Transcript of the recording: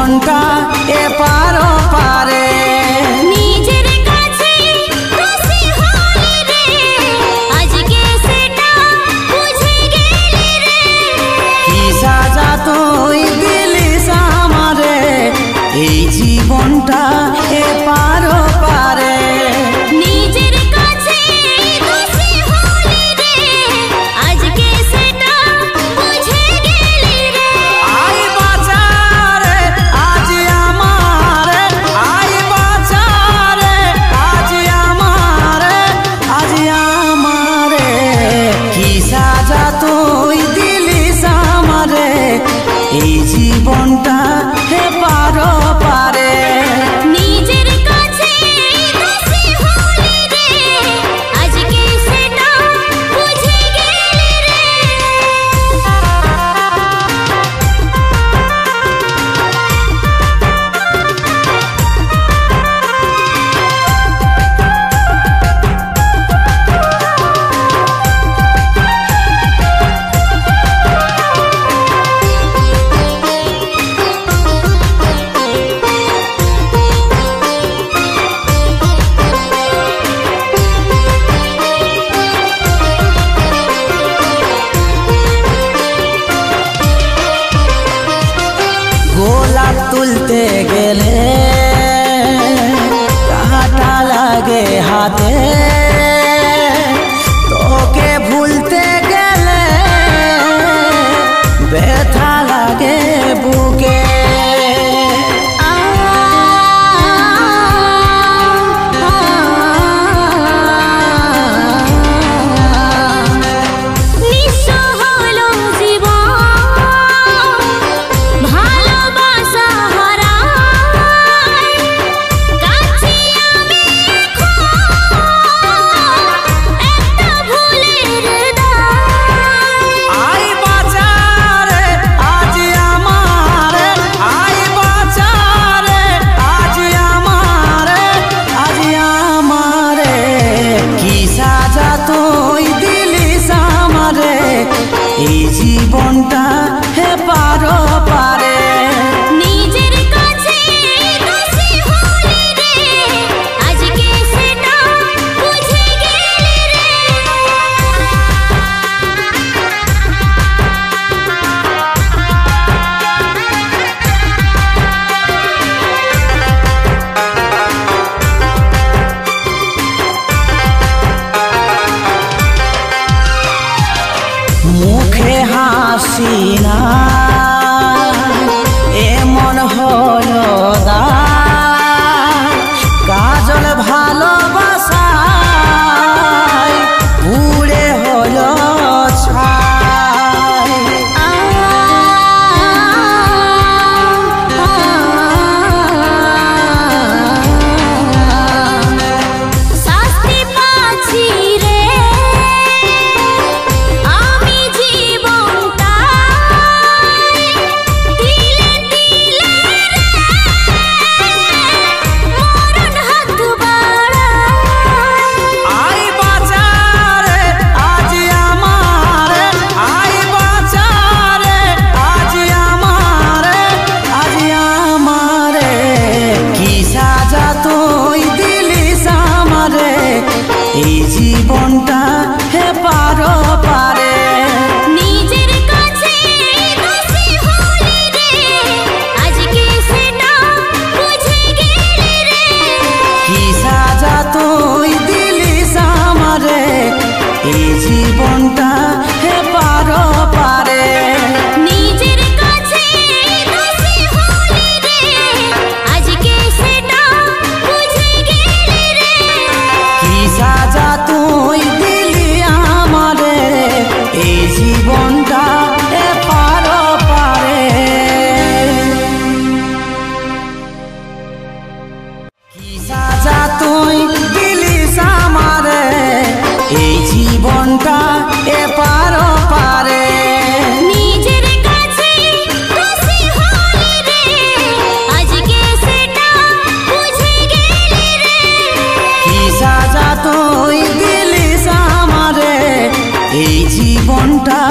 জীবনটা এপার পারে নিজের কাছে খুশি হলি রে আজকে সেটা বুঝে গেলি রে কি সাজা তুই দিলিস আমারে এই জীবনটা এপার পারে নিজের কাছে খুশি হলি রে আজকে সেটা বুঝে গেলি রে আই বাঁচারে আজ আমারে আই বাঁচারে আজ আমারে আজ আমারে কি সাজা তুই দিলিস আমারে এই জীবনটা এপার পারে নিজের কাছে খুশি হলি রে আজকে সেটা বুঝে গেলি রে গোলাপ তুলতে গেলে কাঁটা লাগে হাতে তোকে ভুলতে গেলে ব্যথা লাগে বুকে নিঃস্ব হলো জীবন ভালোবাসা হারায় কাছে আমি একটা ভুলের দায় আই বাঁচারে আজ আমারে আই বাঁচারে আজ আমারে আজ আমারে কি সাজা তুই দিলিস আমারে এই জীবনটা এপার পারে নিজের কাছে খুশি হলি রে আজকে সেটা বুঝে গেলি রে মুখে হাসি না এমন হলো দায় কাজল ভালোবাসায় পুড়ে হলো ছাই শাস্তি পাচ্ছি রে আমি জীবনটা দিলে দিলে মরণ হাত বাড়ায় আই বাঁচারে আজ আমারে আই বাঁচারে আজ আমারে আজ আমারে কি সাজা তুই দিলিস আমারে এই জীবনটা এপার পারে নিজের কাছে খুশি হলি রে আজকে সেটা বুঝে গেলি রে কি সাজা তুই দিলিস আমারে এই জীবনটা এপার পারে নিজের কাছে খুশি হলি রে আজকে সেটা বুঝে গেলি রে কি সাজা তুই দিলি আমারে এই জীবনটা এপার পারে কি সাজা তুই দিলিস আমারে এই জীবনটা এপার পারে নিজের কাছে খুশি হলি রে আজকে সেটা বুঝে গেলি রে কি সাজা তুই দিলিস আমারে এই জীবনটা